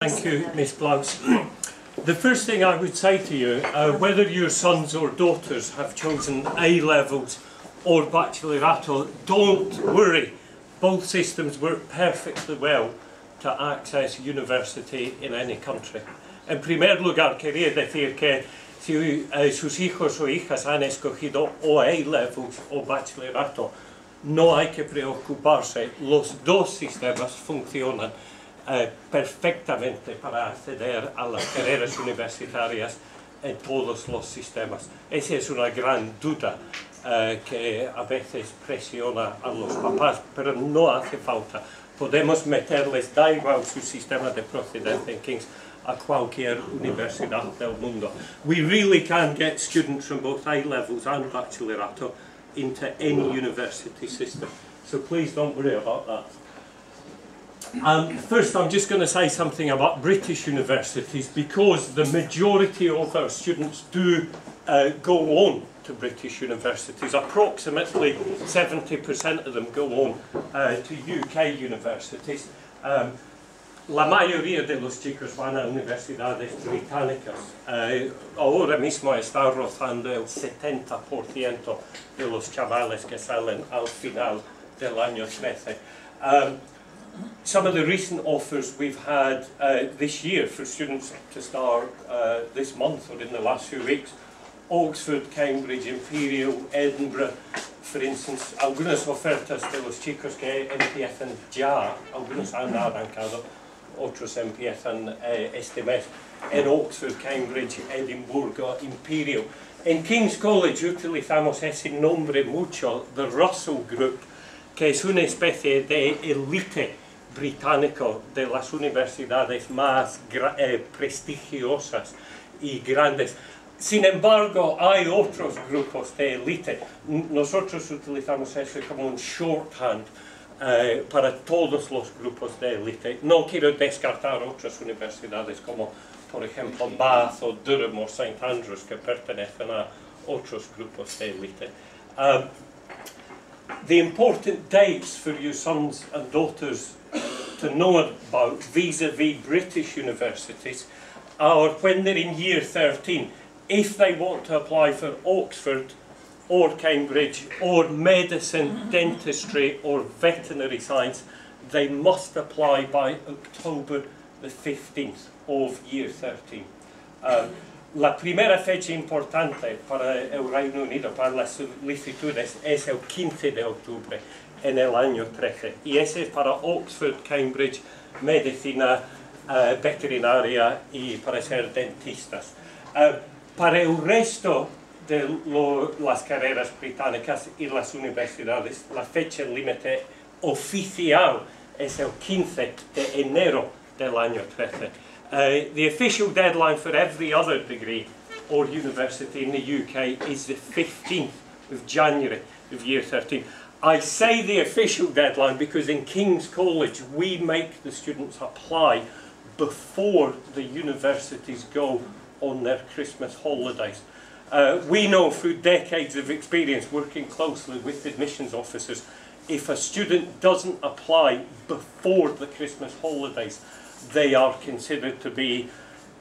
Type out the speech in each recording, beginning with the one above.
Thank you, Ms Blouse. The first thing I would say to you, whether your sons or daughters have chosen A Levels or Bachillerato, don't worry. Both systems work perfectly well to access university in any country. En primer lugar, quería decir que si sus hijos o hijas han escogido o A Levels o Bachillerato, no hay que preocuparse. Los dos sistemas funcionan perfectamente para acceder a las carreras universitarias en todos los sistemas. Esa es una gran duda que a veces presiona a los papás, pero no hace falta. Podemos meterles, da igual su sistema de procedencia en King's, a cualquier universidad del mundo. We really can get students from both A Levels and Bachillerato into any university system. So please don't worry about that. First, I'm just going to say something about British universities, because the majority of our students do go on to British universities. Approximately 70% of them go on to UK universities. La mayoría de los chicos van a universidades británicas. Ahora mismo está rozando el 70% de los chavales que salen al final del año 13. Some of the recent offers we've had this year for students to start this month or in the last few weeks: Oxford, Cambridge, Imperial, Edinburgh, for instance. Algunas ofertas de los chicos que empiezan ya, algunos han arrancado, otros empiezan este mes, en Oxford, Cambridge, Edimburgo, Imperial. En King's College utilizamos ese nombre mucho, the Russell Group, que es una especie de élite británico de las universidades más prestigiosas y grandes. Sin embargo, hay otros grupos de élite. Nosotros utilizamos eso como un shorthand para todos los grupos de élite. No quiero descartar otras universidades como, por ejemplo, Bath o Durham o St Andrews, que pertenecen a otros grupos de élite. The important dates for your sons and daughters to know about vis-a-vis British universities are when they're in year 13. If they want to apply for Oxford or Cambridge or medicine, dentistry or veterinary science, they must apply by October the 15th of year 13. La primera fecha importante para el Reino Unido, para las solicitudes, es el 15 de octubre en el año 13. Y ese es para Oxford, Cambridge, medicina, veterinaria y para ser dentistas. Para el resto de las carreras británicas y las universidades, la fecha límite oficial es el 15 de enero del año 13. The official deadline for every other degree or university in the UK is the 15th of January of year 13. I say the official deadline because in King's College we make the students apply before the universities go on their Christmas holidays. We know through decades of experience working closely with admissions officers, if a student doesn't apply before the Christmas holidays, they are considered to be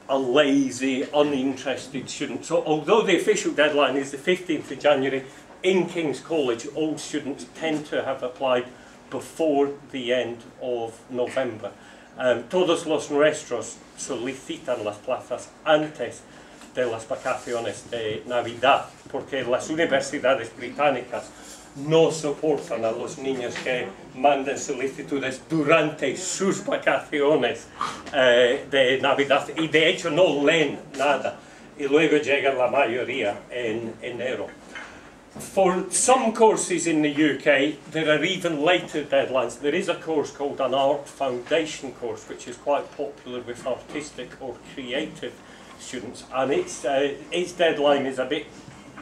a lazy, uninterested student. So although the official deadline is the 15th of January, in King's College all students tend to have applied before the end of November. Todos los nuestros solicitan las plazas antes de las vacaciones de Navidad, porque las universidades británicas no soportan a los niños que mandan solicitudes durante sus vacaciones de Navidad, y de hecho no leen nada, y luego llega la mayoría en enero. For some courses in the UK, there are even later deadlines. There is a course called an Art Foundation course, which is quite popular with artistic or creative students, and its deadline is a bit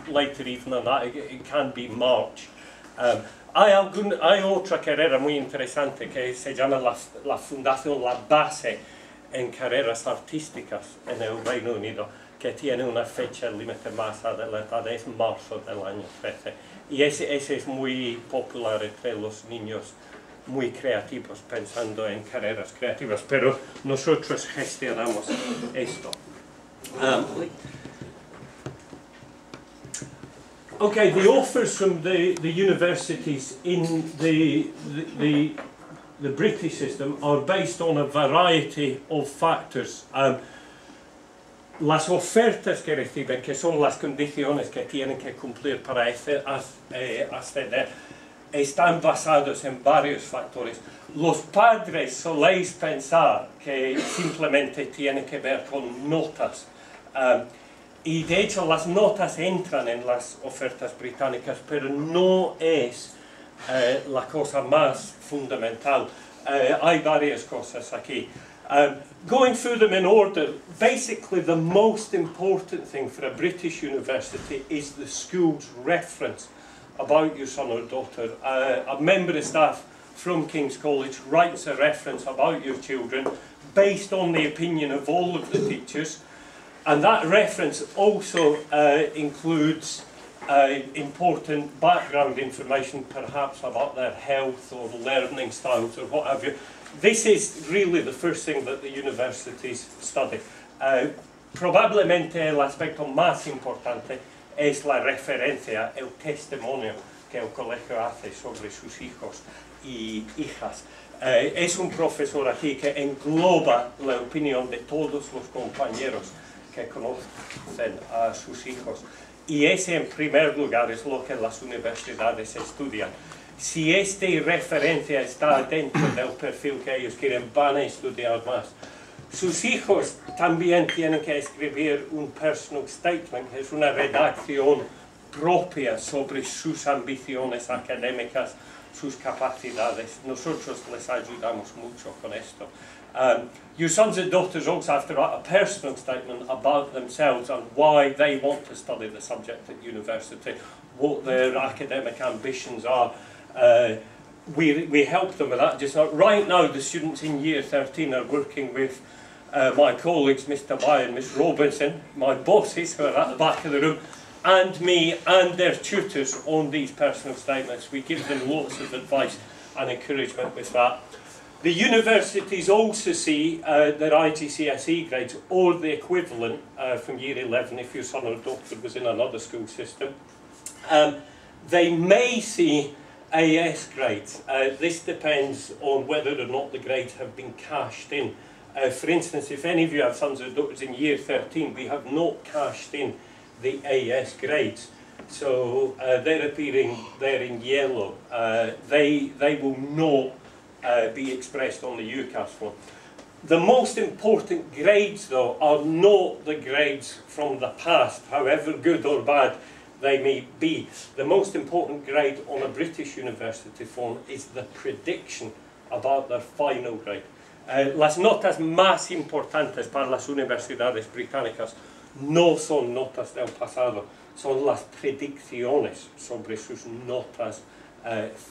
later even than that. It can be March. Hay otra carrera muy interesante que se llama la Fundación La Base en Carreras Artísticas en el Reino Unido, que tiene una fecha límite más adelantada, es marzo del año 13. Y ese es muy popular entre los niños muy creativos pensando en carreras creativas, pero nosotros gestionamos esto. Okay, the offers from the universities in the British system are based on a variety of factors. Las ofertas que reciben, que son las condiciones que tienen que cumplir para acceder, están basados en varios factores. Los padres soléis pensar que simplemente tienen que ver con notas. Y de hecho las notas entran en las ofertas británicas, pero no es la cosa más fundamental. Hay varias cosas aquí. Going through them in order, basically the most important thing for a British university is the school's reference about your son or daughter. A member of staff from King's College writes a reference about your children based on the opinion of all of the teachers, and that reference also includes important background information, perhaps about their health or learning styles or what have you. This is really the first thing that the universities study. Probablemente el aspecto más importante es la referencia, el testimonio que el colegio hace sobre sus hijos y hijas. Es un profesor aquí que engloba la opinión de todos los compañeros que conocen a sus hijos. Y ese, en primer lugar, es lo que las universidades estudian. Si esta referencia está dentro del perfil que ellos quieren, van a estudiar más. Sus hijos también tienen que escribir un personal statement, que es una redacción propia sobre sus ambiciones académicas, sus capacidades. Nosotros les ayudamos mucho con esto. Your sons and daughters also have to write a personal statement about themselves and why they want to study the subject at university, what their academic ambitions are. We help them with that. Just right now, the students in Year 13 are working with my colleagues, Mr Paul and Miss Robinson, my bosses who are at the back of the room, and me and their tutors on these personal statements. We give them lots of advice and encouragement with that. The universities also see their IGCSE grades, or the equivalent from Year 11 if your son or daughter was in another school system. They may see AS grades. This depends on whether or not the grades have been cashed in. For instance, if any of you have sons or daughters in Year 13, we have not cashed in the AS grades. So they're appearing there in yellow. They will not be expressed on the UCAS form. The most important grades, though, are not the grades from the past, however good or bad they may be. The most important grade on a British university form is the prediction about their final grade. Las notas más importantes para las universidades británicas no son notas del pasado, son las predicciones sobre sus notas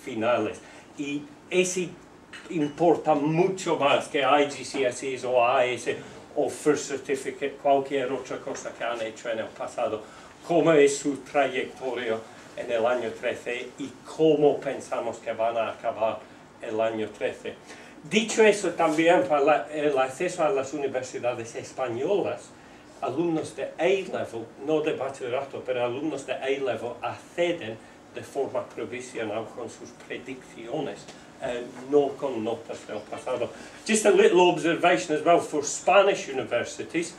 finales. Y ese importa mucho más que IGCSEs o AS o First Certificate, cualquier otra cosa que han hecho en el pasado. Cómo es su trayectoria en el año 13 y cómo pensamos que van a acabar el año 13. Dicho eso, también para el acceso a las universidades españolas, alumnos de A Level, no de bachillerato, pero alumnos de A Level acceden de forma provisional con sus predicciones, no con notas del pasado. Just a little observation as well for Spanish universities.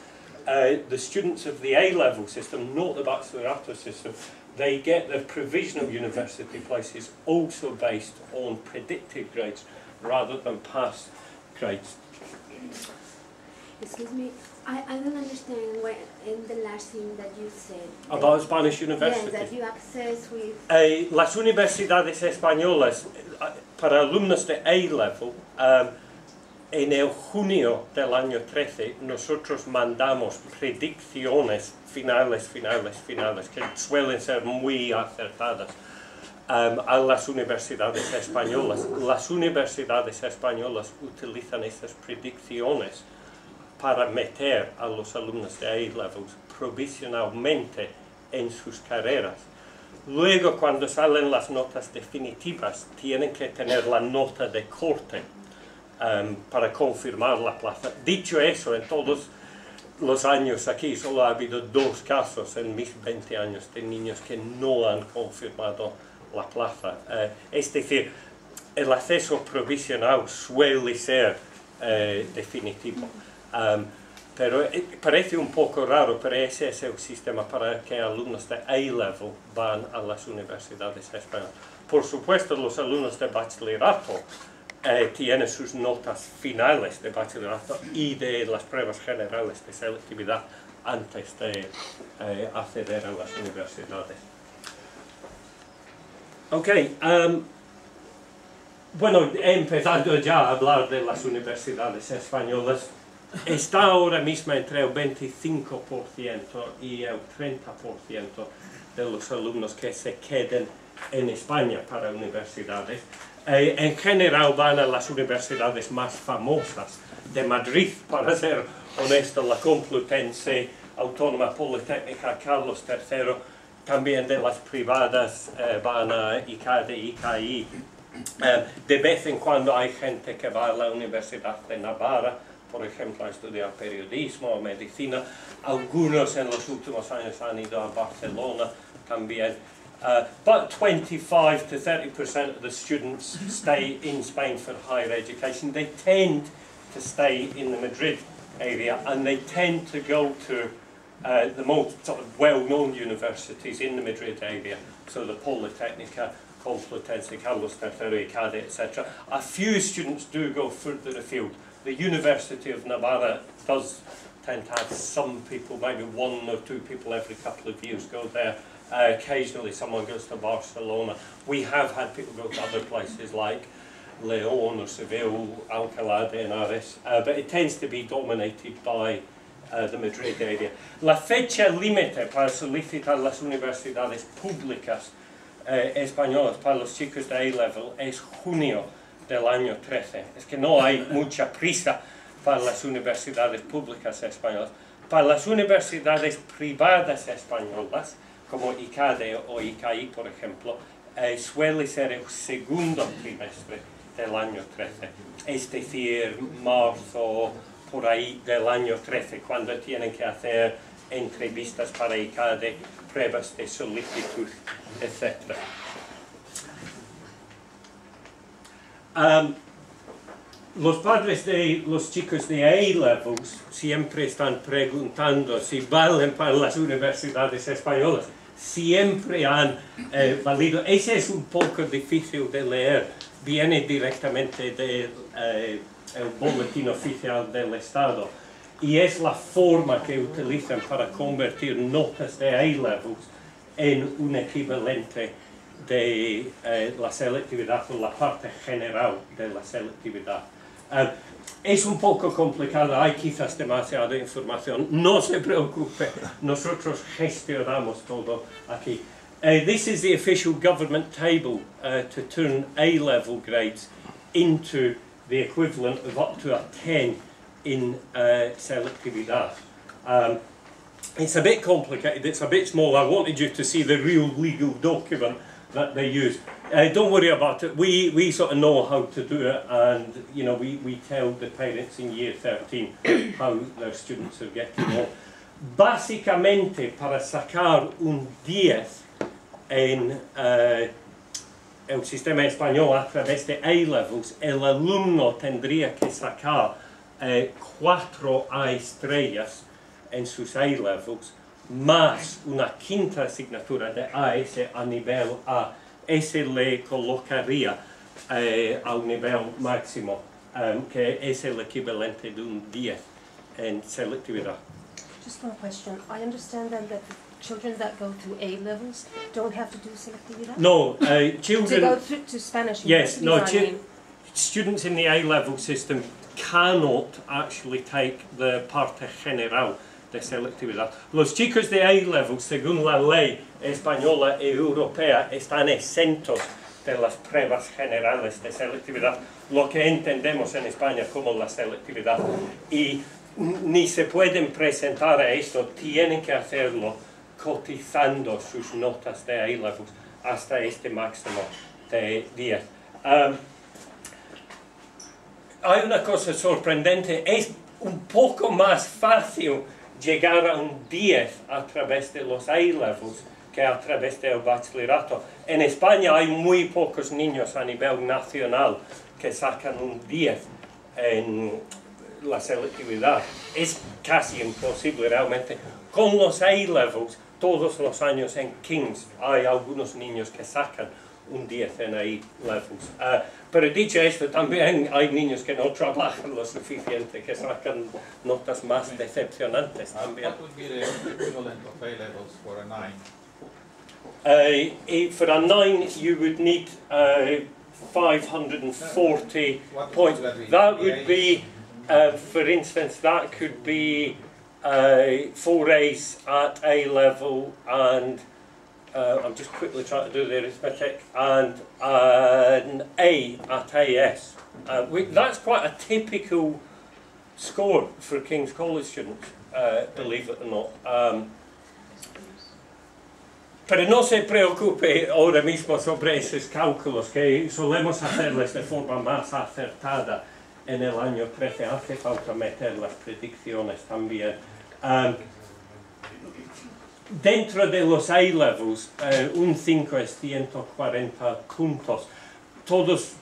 The students of the A-level system, not the bachillerato system, they get their provisional university places also based on predicted grades rather than past grades. Excuse me, I don't understand what in the last thing that you said. About Spanish universities? Yes, that you access with... Las universidades españolas, para alumnos de A-level, en el junio del año 13, nosotros mandamos predicciones finales, que suelen ser muy acertadas a las universidades españolas. Las universidades españolas utilizan esas predicciones para meter a los alumnos de A-levels provisionalmente en sus carreras. Luego, cuando salen las notas definitivas, tienen que tener la nota de corte para confirmar la plaza. Dicho eso, en todos los años aquí solo ha habido 2 casos en mis 20 años de niños que no han confirmado la plaza. Es decir, el acceso provisional suele ser definitivo. Pero parece un poco raro, pero ese es el sistema para que alumnos de A Level van a las universidades españolas. Por supuesto, los alumnos de bachillerato tienen sus notas finales de bachillerato y de las pruebas generales de selectividad antes de acceder a las universidades. Ok, bueno, he empezado ya a hablar de las universidades españolas. Está ahora mismo entre el 25% y el 30% de los alumnos que se queden en España para universidades. En general van a las universidades más famosas de Madrid, para ser honesto, la Complutense, Autónoma Politécnica Carlos III, también de las privadas van a ICADE, ICAI. De vez en cuando hay gente que va a la Universidad de Navarra, por ejemplo, a estudiar periodismo o medicina. Algunos en los últimos años han ido a Barcelona también. But 25 to 30% of the students stay in Spain for higher education. They tend to stay in the Madrid area, and they tend to go to the most sort of well-known universities in the Madrid area, so the Politécnica, Complutense, Carlos III, ICADE, etc. A few students do go further afield. The University of Navarra does tend to have some people, maybe 1 or 2 people every couple of years go there. Occasionally someone goes to Barcelona. We have had people go to other places like León or Seville, Alcalá de Henares, but it tends to be dominated by the Madrid area. La fecha límite para solicitar las universidades públicas españolas para los chicos de A-Level es junio del año 13. Es que no hay mucha prisa para las universidades públicas españolas. Para las universidades privadas españolas, como ICADE o ICAI, por ejemplo, suele ser el segundo trimestre del año 13. Es decir, marzo, por ahí del año 13, cuando tienen que hacer entrevistas para ICADE, pruebas de solicitud, etc. Los padres de los chicos de A-Levels siempre están preguntando si valen para las universidades españolas. Siempre han valido. Ese es un poco difícil de leer. Viene directamente del boletín oficial del Estado. Y es la forma que utilizan para convertir notas de A-Levels en un equivalente de la selectividad o la parte general de la selectividad. Es un poco complicado, hay quizás demasiada información. No se preocupe, nosotros gestionamos todo aquí. This is the official government table to turn A-level grades into the equivalent of up to a 10 in selectividad. It's a bit complicated, it's a bit small. I wanted you to see the real legal document that they use. Don't worry about it, we sort of know how to do it, and you know, we tell the parents in year 13 how their students are getting on. Básicamente, para sacar un 10 en el sistema español a través de A-Levels, el alumno tendría que sacar 4 A estrellas en sus A-Levels, más una quinta asignatura de AS a nivel A. Ese le colocaría al nivel máximo, que es el equivalente de un 10 en selectividad. Just one question. I understand then that the children that go through A-Levels don't have to do selectividad? No, children... To go to Spanish yes, no, I mean. Students in the A-level system cannot actually take the parte general de selectividad. Los chicos de A-level, según la ley española y europea, están exentos de las pruebas generales de selectividad, lo que entendemos en España como la selectividad. Y ni se pueden presentar a esto, tienen que hacerlo cotizando sus notas de A-levels hasta este máximo de 10. Hay una cosa sorprendente, es un poco más fácil llegar a un 10 a través de los A-levels que a través del bachillerato. En España hay muy pocos niños a nivel nacional que sacan un 10 en la selectividad. Es casi imposible realmente. Con los A-levels, todos los años en King's hay algunos niños que sacan un 10 en A-levels. Pero dicho esto, también hay niños que no trabajan lo suficiente, que sacan notas más decepcionantes también. What would be the equivalent of A-levels for a 9? For a 9, you would need 540 points. That would be, for instance, that could be 4 A's at A level, and I'm just quickly trying to do the arithmetic, and an A at AS. That's quite a typical score for King's College students, believe it or not. Pero no se preocupe ahora mismo sobre esos cálculos, que solemos hacerles de forma más acertada en el año 13. Hace falta meter las predicciones también. Dentro de los A-levels, un 5 es 140 puntos. Todos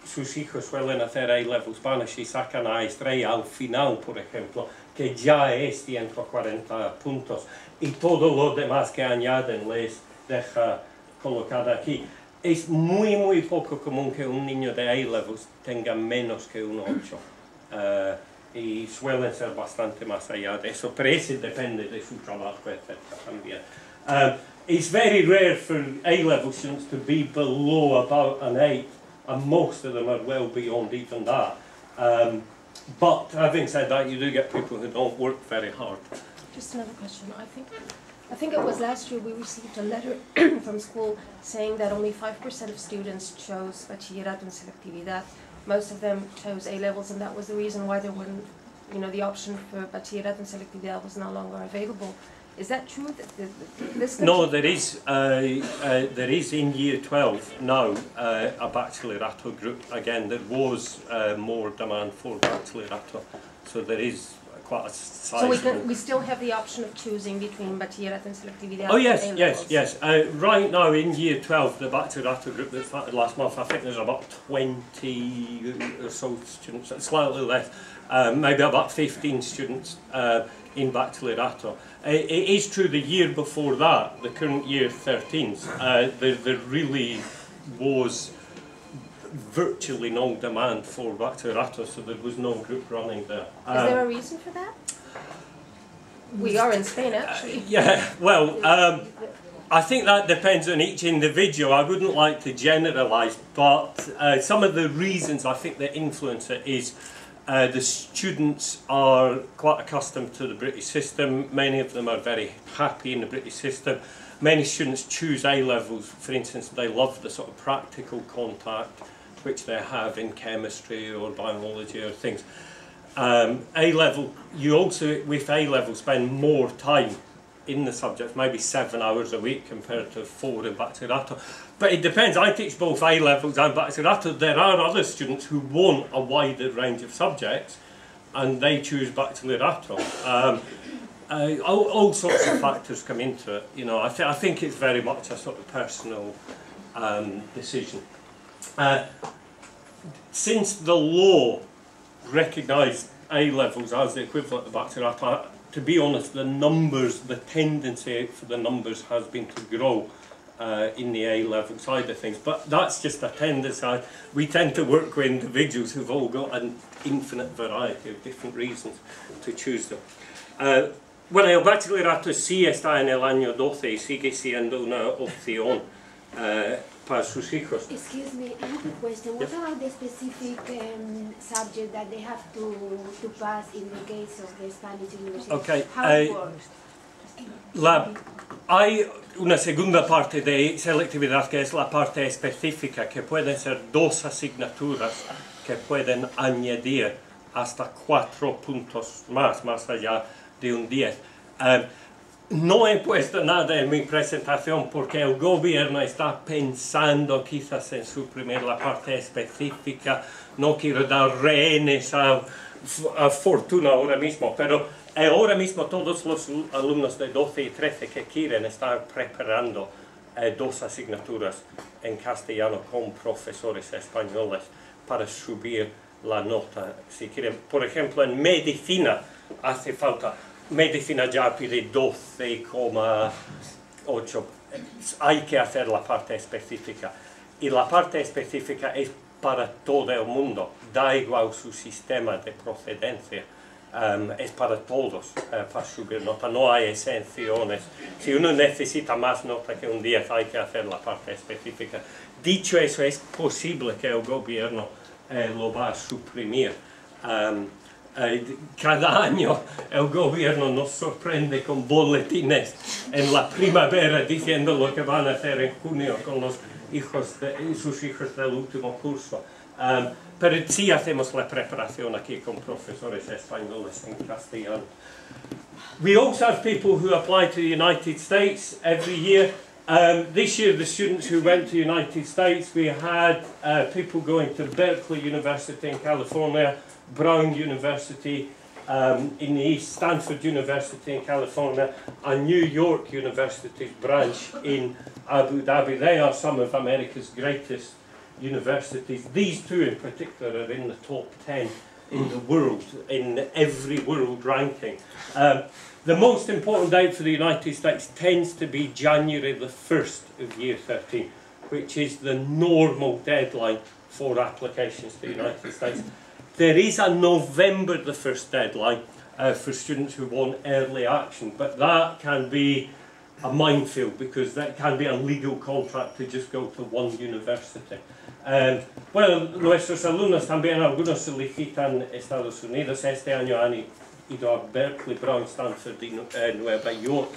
sus hijos suelen hacer A-levels Spanish y sacan a estrella al final, por ejemplo, que ya es 140 puntos. Y todo lo demás que añaden les deja colocada aquí. Es muy poco común que un niño de A-levels tenga menos que un 8. Y suelen ser bastante más allá de eso, pero ese depende de su trabajo, etc. también. It's very rare for A-level students to be below about an 8, and most of them are well beyond even that. But having said that, you do get people who don't work very hard. Just another question. I think it was last year we received a letter from school saying that only 5% of students chose Bachillerato and Selectividad. Most of them chose A-levels, and that was the reason why there weren't, the option for Bachillerato and Selectividad was no longer available. Is that true? No, there is in year 12 now a Bachillerato group. Again, there was more demand for Bachillerato, so there is quite a sizable... So we still have the option of choosing between Bachillerato and Selectividad. Oh yes, yes. Right now in year 12, the Bachillerato group that started last month, I think there's about 20 or so students, slightly less, maybe about 15 students in Bachillerato. It is true the year before that, the current year 13s, there really was virtually no demand for Bachillerato, so there was no group running there. Is there a reason for that? We are in Spain, actually. Yeah, well, I think that depends on each individual. I wouldn't like to generalise, but some of the reasons I think that influence it is the students are quite accustomed to the British system. Many of them are very happy in the British system. Many students choose A-levels, for instance, they love the sort of practical contact which they have in chemistry or biology or things. A-level, you also, with A-level, spend more time in the subject, maybe 7 hours a week compared to 4 in Bachillerato. But it depends. I teach both A-levels and Bachillerato. There are other students who want a wider range of subjects, and they choose Bachillerato. All sorts of factors come into it. I think it's very much a sort of personal decision. Since the law recognised A-levels as the equivalent of Bachillerato, to be honest, the tendency for the numbers has been to grow in the A-level side of things, but that's just a tendency. We tend to work with individuals who've all got an infinite variety of different reasons to choose them. Bueno, el Bachillerato sí está en el año 12 y sigue siendo una opción para sus hijos. Excuse me, I have a question. What about the specific subject that they have to pass in the case of the Spanish University? Okay. How it works? Hay una segunda parte de selectividad que es la parte específica, que pueden ser 2 asignaturas que pueden añadir hasta 4 puntos más allá de un 10. no he puesto nada en mi presentación porque el gobierno está pensando quizás en suprimir la parte específica. No quiero dar rehenes a fortuna ahora mismo, pero ahora mismo todos los alumnos de 12 y 13 que quieren estar preparando 2 asignaturas en castellano con profesores españoles para subir la nota. Si quieren, por ejemplo, en medicina hace falta, medicina ya pide 12,8. Hay que hacer la parte específica. Y la parte específica es para todo el mundo. Da igual su sistema de procedencia. Es para todos, para subir nota. No hay exenciones. Si uno necesita más nota que un 10, hay que hacer la parte específica. Dicho eso, es posible que el gobierno lo va a suprimir. Cada año el gobierno nos sorprende con boletines en la primavera diciendo lo que van a hacer en junio con los sus hijos del último curso. Pero sí hacemos la preparación aquí con profesores españoles en castellano. We also have people who apply to the United States every year. This year, the students who went to the United States, we had people going to Berkeley University in California, Brown University in the East, Stanford University in California, and New York University's branch in Abu Dhabi. They are some of America's greatest universities. These 2 in particular are in the top 10 in the world, in every world ranking. The most important date for the United States tends to be January the 1st of year 13, which is the normal deadline for applications to the United States. There is a November the 1st deadline for students who want early action, but that can be a minefield because that can be a legal contract to just go to one university. Bueno, nuestros alumnos también, algunos solicitan Estados Unidos. Este año han ido a Berkeley, Brown, Stanford y Nueva York,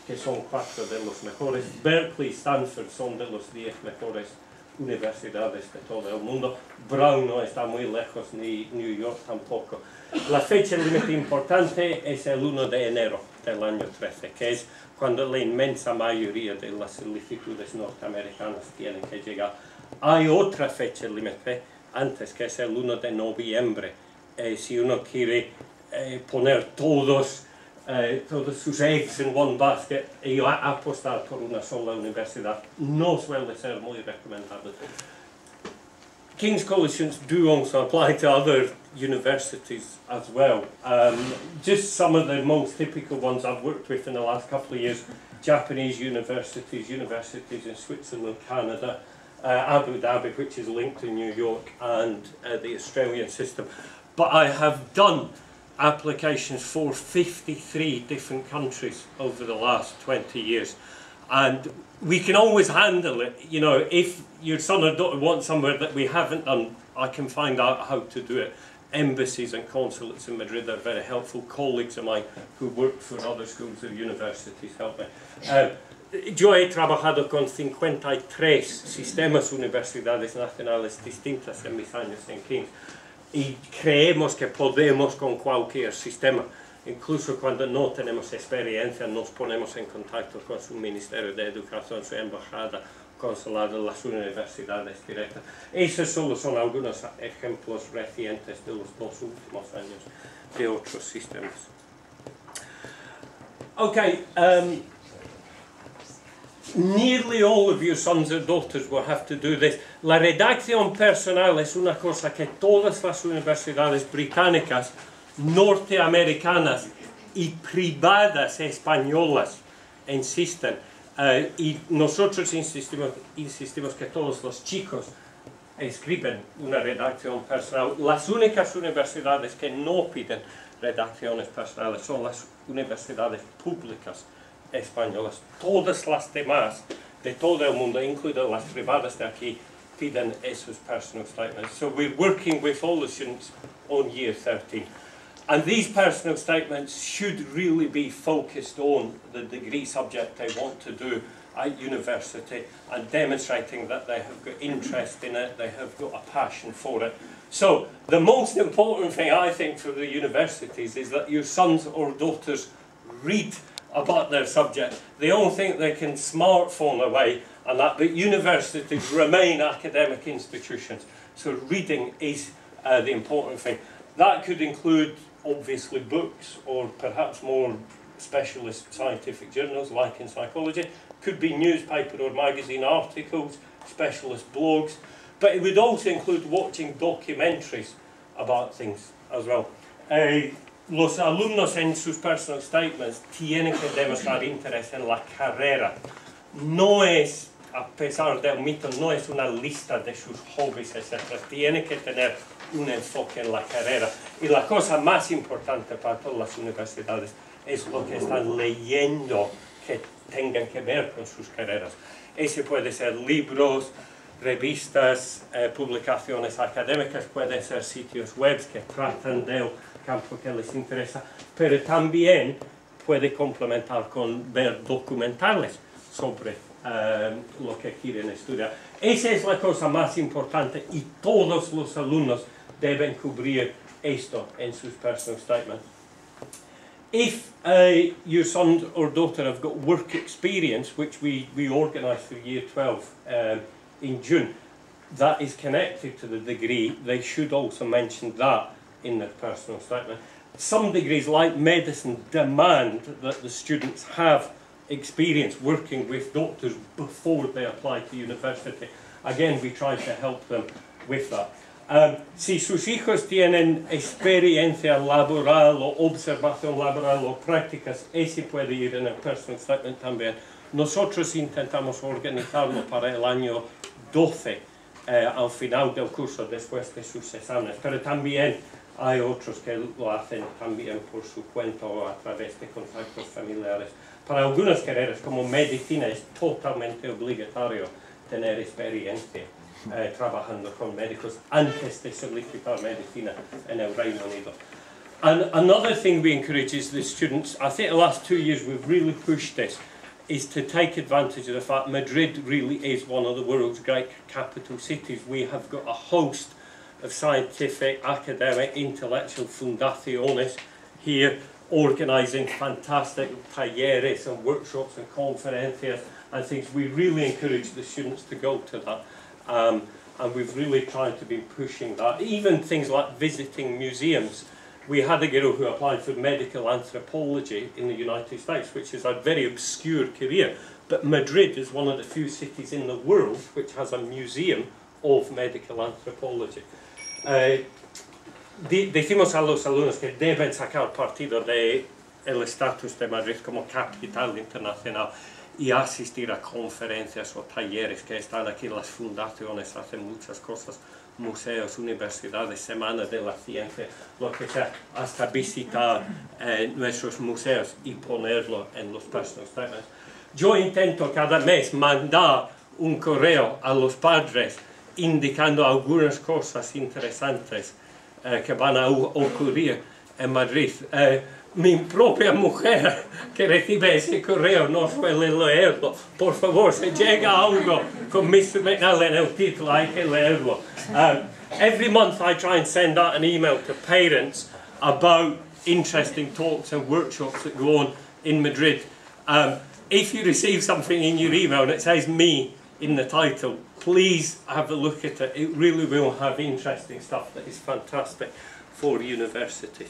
que son 4 de los mejores. Berkeley y Stanford son de los 10 mejores universidades de todo el mundo. Brown no está muy lejos, ni New York tampoco. La fecha límite importante es el 1 de enero del año 13, que es cuando la inmensa mayoría de las solicitudes norteamericanas tienen que llegar. Hay otra fecha límite antes, que es el 1 de noviembre. Si uno quiere poner todos sus eggs in one basket y apostar por una sola universidad, no suele ser muy recomendable. King's College students do also apply to other universities as well. Just some of the most typical ones I've worked with in the last couple of years: Japanese universities, universities in Switzerland, Canada, Abu Dhabi, which is linked to New York, and the Australian system. But I have done applications for 53 different countries over the last 20 years. And we can always handle it. You know, if your son or daughter wants somewhere that we haven't done, I can find out how to do it. Embassies and consulates in Madrid are very helpful. Colleagues of mine who work for other schools or universities help me. Yo he trabajado con 53 sistemas universidades nacionales distintas en mis años en King's. Y creemos que podemos con cualquier sistema. Incluso cuando no tenemos experiencia, nos ponemos en contacto con su Ministerio de Educación, su embajada, consulado, las universidades directas. Esos solo son algunos ejemplos recientes de los 2 últimos años de otros sistemas. Okay, nearly all of your sons or daughters will have to do this. La redacción personal es una cosa que todas las universidades británicas, norteamericanas y privadas españolas insisten. Y nosotros insistimos que todos los chicos escriben una redacción personal. Las únicas universidades que no piden redacciones personales son las universidades públicas españolas. Todas las demás de todo el mundo, incluidas las privadas de aquí, piden esos personal statements. So we're working with all the students on year 13. And these personal statements should really be focused on the degree subject they want to do at university and demonstrating that they have got interest in it, they have got a passion for it. So the most important thing I think for the universities is that your sons or daughters read about their subject. They all think they can smartphone away and that, but universities remain academic institutions. So reading is the important thing. That could include, obviously, books or perhaps more specialist scientific journals, like in psychology. Could be newspaper or magazine articles, specialist blogs. But it would also include watching documentaries about things as well. Los alumnos en sus personal statements tienen que demostrar interés en la carrera. No es, a pesar del mito, no es una lista de sus hobbies, etc. Tiene que tener un enfoque en la carrera. Y la cosa más importante para todas las universidades es lo que están leyendo que tengan que ver con sus carreras. Ese puede ser libros, revistas, publicaciones académicas, pueden ser sitios web que tratan del campo que les interesa, pero también puede complementar con ver documentales sobre lo que quieren estudiar. Esa es la cosa más importante y todos los alumnos deben cubrir esto en sus personal statements. If your son or daughter have got work experience, which we organise for Year 12 in June, that is connected to the degree, they should also mention that in their personal statement. Some degrees, like medicine, demand that the students have experience working with doctors before they apply to university. Again, we try to help them with that. Si sus hijos tienen experiencia laboral o observación laboral o prácticas, ese puede ir en el personal statement también. Nosotros intentamos organizarlo para el año 12, al final del curso, después de sus exámenes, pero también hay otros que lo hacen también por su cuenta o a través de contactos familiares. Para algunas carreras, como medicina, es totalmente obligatorio tener experiencia trabajando con médicos antes de solicitar medicina en el Reino Unido. And another thing we encourage is the students, I think the last 2 years we've really pushed this, is to take advantage of the fact Madrid really is one of the world's great capital cities. We have got a host of scientific, academic, intellectual fundaciones here, organising fantastic talleres and workshops and conferencias and things. We really encourage the students to go to that. And we've really tried to be pushing that. Even things like visiting museums. We had a girl who applied for medical anthropology in the United States, which is a very obscure career. But Madrid is one of the few cities in the world which has a museum of medical anthropology. Decimos a los alumnos que deben sacar partido del estatus de Madrid como capital internacional y asistir a conferencias o talleres que están aquí. Las fundaciones hacen muchas cosas, museos, universidades, Semana de la Ciencia, lo que sea, hasta visitar nuestros museos y ponerlo en los personal statements. Yo intento cada mes mandar un correo a los padres indicando algunas cosas interesantes que van a ocurrir en Madrid. Mi propia mujer que recibe ese correo no suele leerlo. Por favor, si llega algo con Mr McNally en el título, hay que leerlo. Every month I try and send out an email to parents about interesting talks and workshops that go on in Madrid. If you receive something in your email and it says me in the title, please have a look at it. It really will have interesting stuff that is fantastic for universities.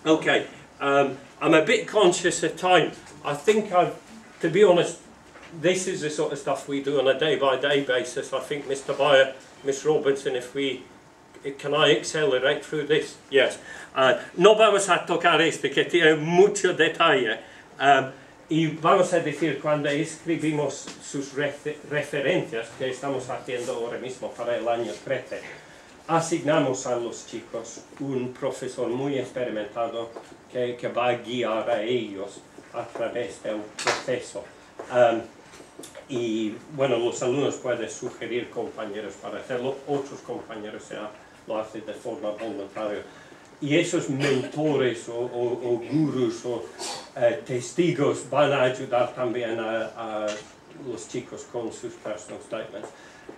Okay. I'm a bit conscious of time. I think to be honest, this is the sort of stuff we do on a day-by-day basis. I think Mr Bayer, Miss Robinson, can I accelerate through this? Yes. No vamos a tocar que tiene mucho detalle. Y vamos a decir, cuando escribimos sus referencias, que estamos haciendo ahora mismo para el año 13, asignamos a los chicos un profesor muy experimentado que va a guiar a ellos a través del proceso. Y bueno, los alumnos pueden sugerir compañeros para hacerlo, otros compañeros lo hacen de forma voluntaria. Y esos mentores o gurús o testigos van a ayudar también a los chicos con sus personal statements.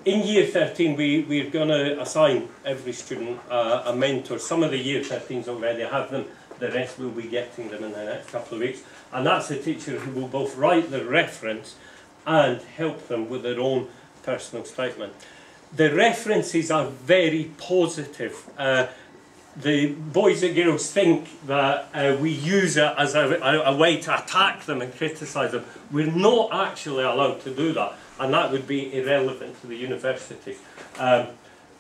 In Year 13, we're going to assign every student a mentor. Some of the Year 13s already have them. The rest will be getting them in the next couple of weeks. And that's a teacher who will both write the reference and help them with their own personal statement. The references are very positive. The boys and girls think that we use it as a way to attack them and criticise them. We're not actually allowed to do that, and that would be irrelevant to the universities.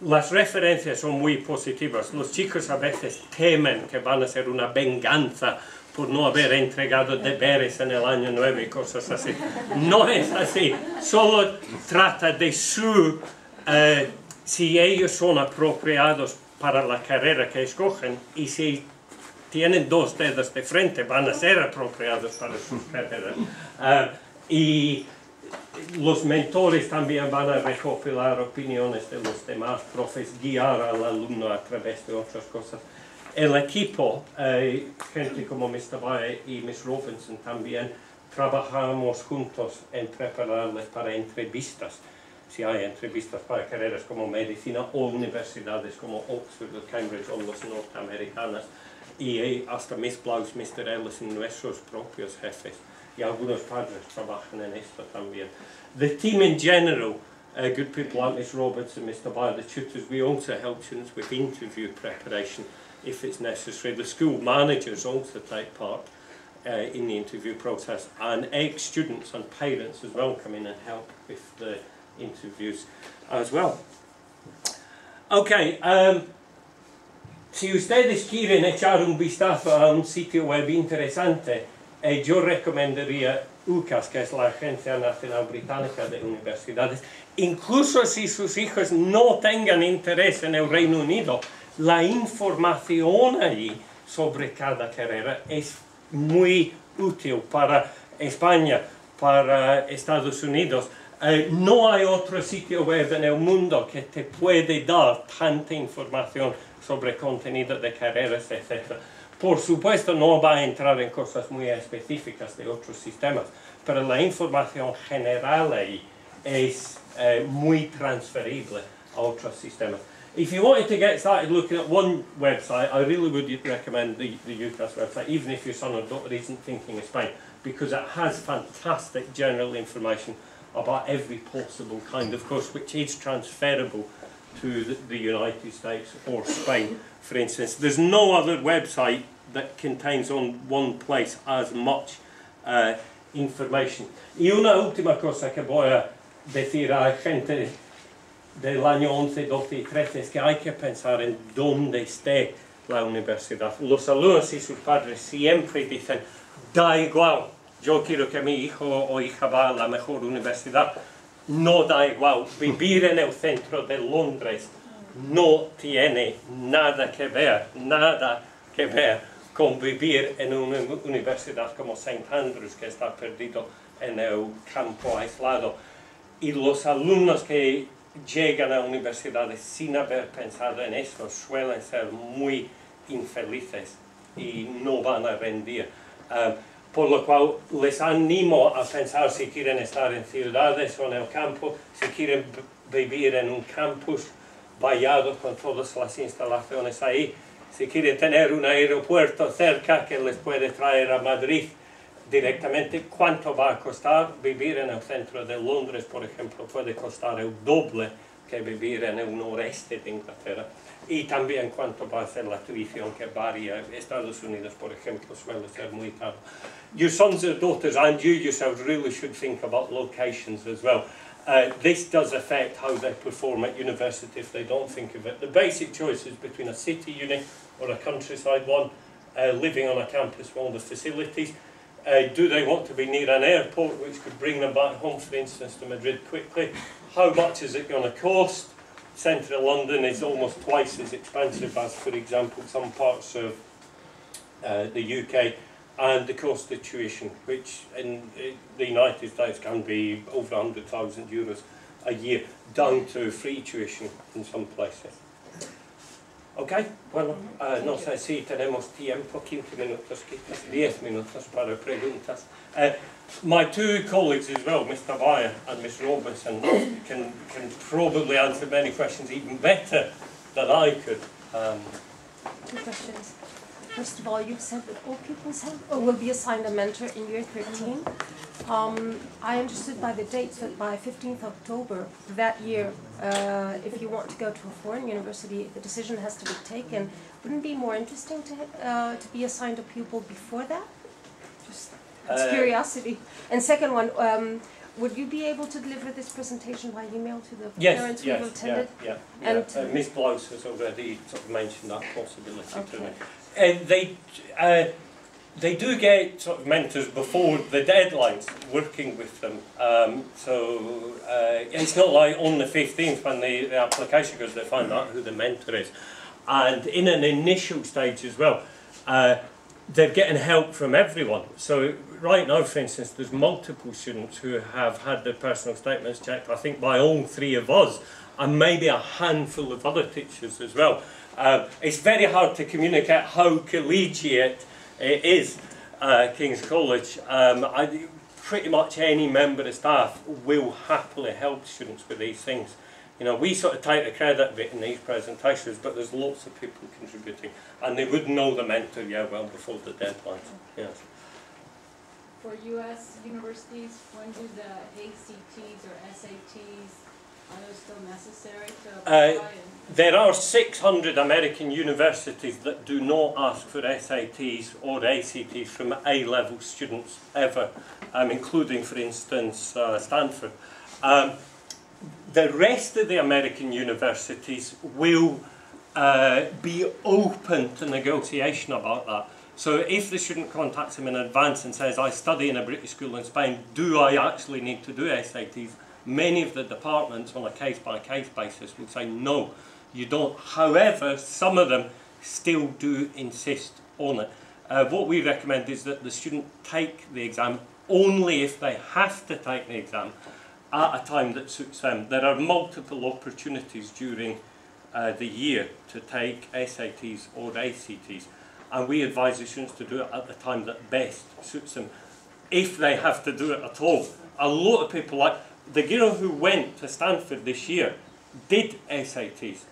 Las referencias son muy positivas. Los chicos a veces temen que van a ser una venganza por no haber entregado deberes en el año 9 y cosas así. No es así. Solo trata de si ellos son apropiados para la carrera que escogen, y si tienen 2 dedos de frente van a ser apropiados para sus carreras. Y los mentores también van a recopilar opiniones de los demás profes, guiar al alumno a través de otras cosas. El equipo, gente como Mr. Baye y Miss Robinson también, trabajamos juntos en prepararles para entrevistas. Si hay entrevistas para carreras como medicina o universidades como Oxford o Cambridge o las norteamericanas, y hasta Miss Blouse, Mr. Ellison, nuestros propios jefes. Y algunos padres trabajan en esto también. The team in general, good people like Miss Robertson, Mr. Bayer, the tutors, we also help students with interview preparation if it's necessary. The school managers also take part in the interview process, and ex-students and parents as well come in and help with the interviews as well. Okay, si ustedes quieren echar un vistazo a un sitio web interesante, yo recomendaría UCAS, que es la Agencia Nacional Británica de Universidades. Incluso si sus hijos no tengan interés en el Reino Unido, la información allí sobre cada carrera es muy útil para España, para Estados Unidos. No hay otro sitio web en el mundo que te puede dar tanta información sobre contenido de carreras, etc. Por supuesto, no va a entrar en cosas muy específicas de otros sistemas, pero la información general ahí es muy transferible a otros sistemas. If you wanted to get started looking at one website, I really would recommend the UCAS website, even if your son or daughter isn't thinking of Spain, because it has fantastic general information about every possible kind of course which is transferable to the United States or Spain, for instance. There's no other website that contains on one place as much information. Y una última cosa que voy a decir a gente del año 11, 12 y 13 es que hay que pensar en dónde esté la universidad. Los alumnos y sus padres siempre dicen, da igual, yo quiero que mi hijo o hija vaya a la mejor universidad. No da igual, vivir en el centro de Londres no tiene nada que ver con vivir en una universidad como St. Andrews, que está perdido en el campo aislado. Y los alumnos que llegan a universidades sin haber pensado en eso suelen ser muy infelices y no van a rendir. Por lo cual les animo a pensar si quieren estar en ciudades o en el campo, si quieren vivir en un campus vallado con todas las instalaciones ahí, si quieren tener un aeropuerto cerca que les puede traer a Madrid directamente. ¿Cuánto va a costar vivir en el centro de Londres, por ejemplo? Puede costar el doble que vivir en el noreste de Inglaterra. Y también cuánto va a ser la tuición, que varía. Estados Unidos, por ejemplo, suele ser muy caro. Your sons and daughters and you yourselves really should think about locations as well. This does affect how they perform at university if they don't think of it. The basic choice is between a city uni or a countryside one, living on a campus with all the facilities. Do they want to be near an airport which could bring them back home, for instance, to Madrid quickly? How much is it going to cost? Central London is almost twice as expensive as, for example, some parts of the UK, and the cost of tuition, which in the United States can be over €100,000 a year, down to free tuition in some places. Ok, bueno, no sé si tenemos tiempo, 15 minutos, quizás 10 minutos para preguntas. My two colleagues as well, Mr. Bayer and Miss Robinson, can probably answer many questions even better than I could. Two questions. First of all, you've said that all pupils will be assigned a mentor in year 13. I understood by the dates that by 15th October that year, if you want to go to a foreign university, the decision has to be taken. Wouldn't it be more interesting to be assigned a pupil before that? Just it's curiosity. And second one, would you be able to deliver this presentation by email to the parents who have attended? Yeah. And Ms. Blouse has already sort of mentioned that possibility to me. They do get sort of mentors before the deadlines, working with them. So it's not like on the 15th when the application goes, they find out who the mentor is. And in an initial stage as well, they're getting help from everyone. So right now, for instance, there's multiple students who have had their personal statements checked, I think by all three of us, and maybe a handful of other teachers as well. It's very hard to communicate how collegiate it is, King's College. Pretty much any member of staff will happily help students with these things. You know, we sort of take the credit bit in these presentations, but there's lots of people contributing, and they would know the mentor well before the deadline. Yes. For U.S. universities, when do the ACTs or SATs, are those still necessary to apply? There are 600 American universities that do not ask for SATs or ACTs from A-level students ever, including, for instance, Stanford. The rest of the American universities will be open to negotiation about that. So if the student contacts them in advance and says, I study in a British school in Spain, do I actually need to do SATs? Many of the departments on a case-by-case basis will say, no, you don't. However, some of them still do insist on it. What we recommend is that the student take the exam only if they have to take the exam at a time that suits them. There are multiple opportunities during the year to take SATs or ACTs, and we advise the students to do it at the time that best suits them, if they have to do it at all. A lot of people, like the girl who went to Stanford this year, did SATs,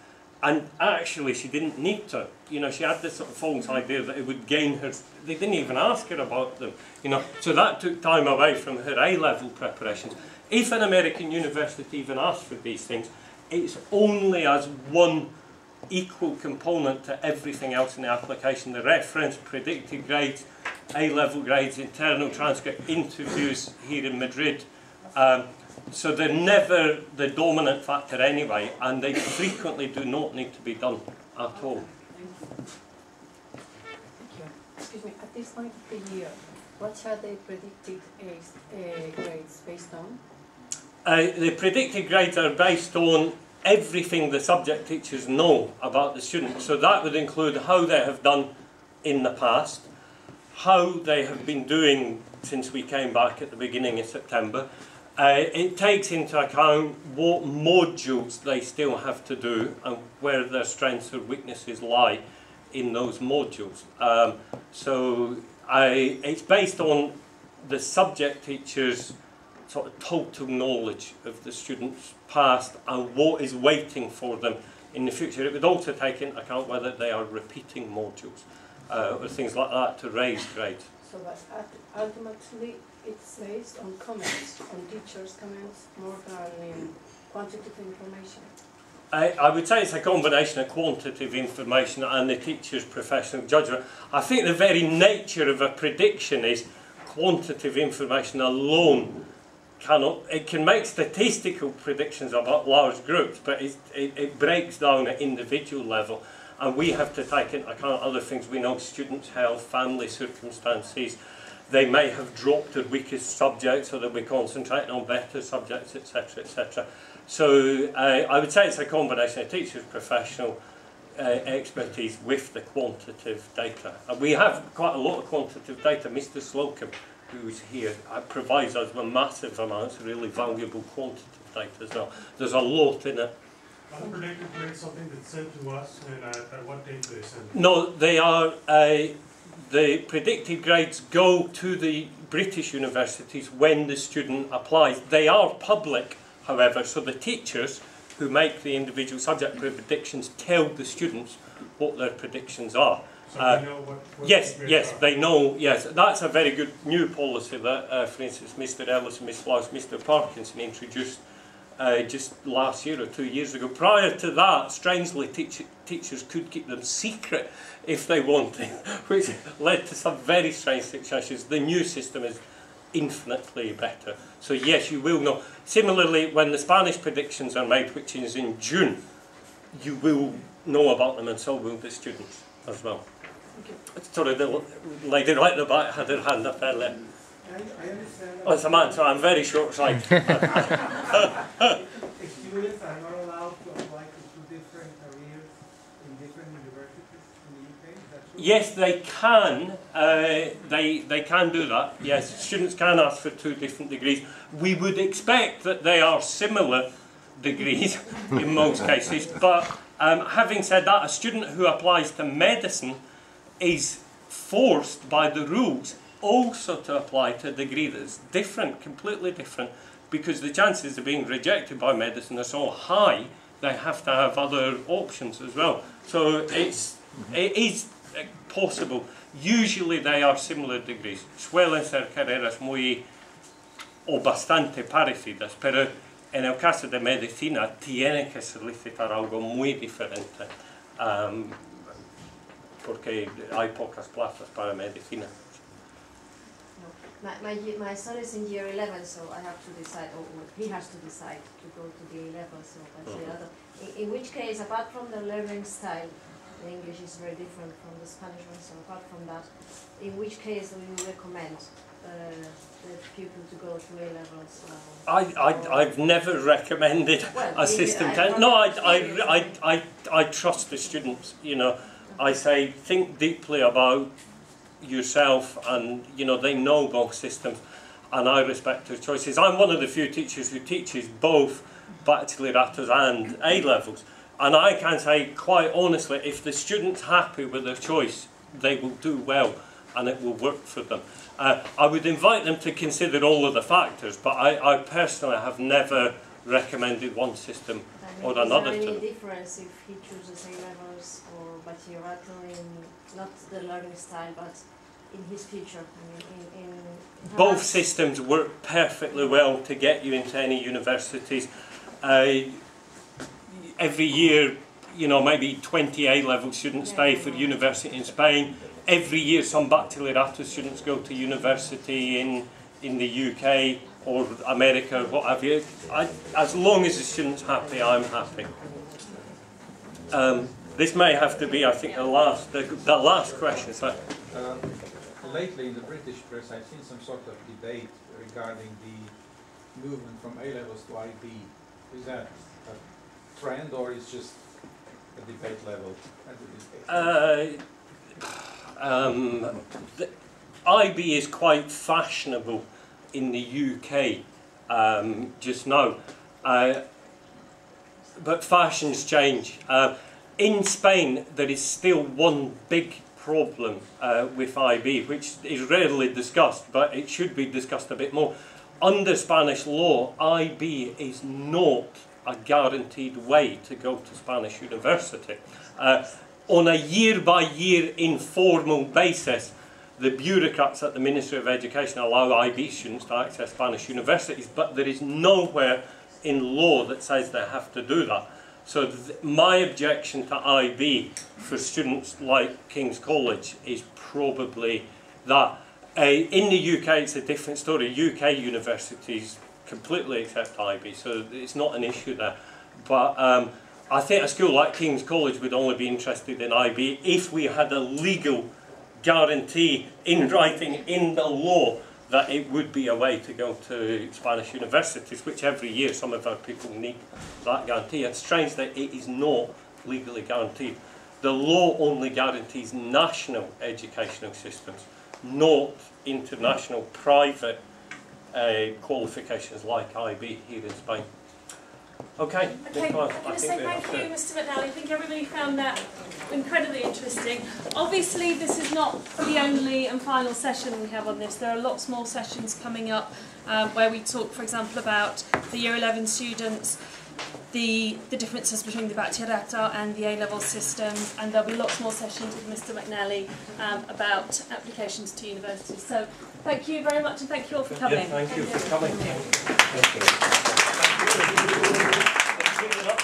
and actually she didn't need to. You know, she had this sort of false idea that it would gain her. They didn't even ask her about them. You know, so that took time away from her A-level preparations. If an American university even asks for these things, it's only as one equal component to everything else in the application. The reference, predicted grades, A-level grades, internal transcript, interviews here in Madrid. So they're never the dominant factor anyway, and they frequently do not need to be done at all. Thank you. Excuse me, at this point of the year, what are the predicted grades based on? The predicted grades are based on everything the subject teachers know about the student. So that would include how they have done in the past, how they have been doing since we came back at the beginning of September. It takes into account what modules they still have to do and where their strengths or weaknesses lie in those modules. It's based on the subject teachers' sort of total knowledge of the students' past and what is waiting for them in the future. It would also take into account whether they are repeating modules or things like that to raise grades. So that ultimately it's based on comments, on teachers' comments, more than quantitative information? I would say it's a combination of quantitative information and the teacher's professional judgment. I think the very nature of a prediction is quantitative information alone it can make statistical predictions about large groups, but it breaks down at individual level, and we have to take into account other things. We know students' health, family circumstances. They may have dropped their weakest subjects, so they'll be concentrating on better subjects, etc., etc. So I would say it's a combination of teachers' professional expertise with the quantitative data. And we have quite a lot of quantitative data. Mr Slocum, who's here, provides us with massive amounts of really valuable quantitative data as well. There's a lot in it. Are the predicted grades something that's sent to us, and at what date do they send it? No, they are. The predicted grades go to the British universities when the student applies. They are public, however, so the teachers who make the individual subject predictions tell the students what their predictions are. So they know what yes, grades yes, are. they know, yes. That's a very good new policy that, for instance, Mr Ellis and Miss Flowers, Mr Parkinson introduced just last year or 2 years ago. Prior to that, strangely, teachers could keep them secret if they wanted, which led to some very strange situations. The new system is infinitely better. So yes, you will know. Similarly, when the Spanish predictions are made, which is in June, you will know about them, and so will the students as well. Sorry, the lady right at the back had her hand up earlier. I understand. Oh, it's a man, so I'm very short-sighted. Students are not allowed to apply to 2 different careers in different universities in the UK. Is that true? Yes, they can. They can do that. Yes, students can ask for 2 different degrees. We would expect that they are similar degrees in most cases. But having said that, a student who applies to medicine is forced by the rules also to apply to a degree that's different, completely different, because the chances of being rejected by medicine are so high, they have to have other options as well. So it is possible. Usually they are similar degrees. Suelen ser carreras muy o bastante parecidas, pero en el caso de medicina tiene que solicitar algo muy diferente, porque hay pocas plazas para medicina. My son is in year 11, so I have to decide, or he has to decide to go to the A level, so bachillerato. In which case, apart from the learning style, the English is very different from the Spanish one, so apart from that, in which case do you recommend the pupil to go to A levels? I've never recommended a system. No, I trust the students. You know, I say think deeply about yourself, and you know they know both systems, and I respect their choices. I'm one of the few teachers who teaches both bachilleratos and A levels, and I can say quite honestly, if the student's happy with their choice, they will do well and it will work for them. I would invite them to consider all of the factors, but I personally have never recommended one system or another. Is there any difference if he chooses A levels or bachillerato in not the learning style, but in his future? I mean, both systems work perfectly well to get you into any universities. Every year, you know, maybe 20 A-level students stay for university in Spain. Every year some bachillerato students go to university in the UK or America, what have you. As long as the student's happy, I'm happy. This may have to be, I think, the last question. So, lately in the British press I've seen some sort of debate regarding the movement from A levels to IB. Is that a trend or is just a debate level? The IB is quite fashionable in the UK just now, but fashions change. In Spain there is still one big problem with IB, which is rarely discussed, but it should be discussed a bit more. Under Spanish law, IB is not a guaranteed way to go to Spanish university. On a year-by-year informal basis, the bureaucrats at the Ministry of Education allow IB students to access Spanish universities, but there is nowhere in law that says they have to do that. So my objection to IB for students like King's College is probably that. In the UK it's a different story. UK universities completely accept IB, so it's not an issue there. But I think a school like King's College would only be interested in IB if we had a legal guarantee in writing in the law that it would be a way to go to Spanish universities, which every year some of our people need that guarantee. It's strange that it is not legally guaranteed. The law only guarantees national educational systems, not international private qualifications like IB here in Spain. Okay, Okay, I'm going to say thank you, Mr McNally. I think everybody found that incredibly interesting. Obviously, this is not the only and final session we have on this. There are lots more sessions coming up where we talk, for example, about the Year 11 students. the differences between the Bachillerato and the A-level system, and there'll be lots more sessions with Mr McNally about applications to universities. So thank you very much, and thank you all for coming. Yeah, thank you for coming. Thank you.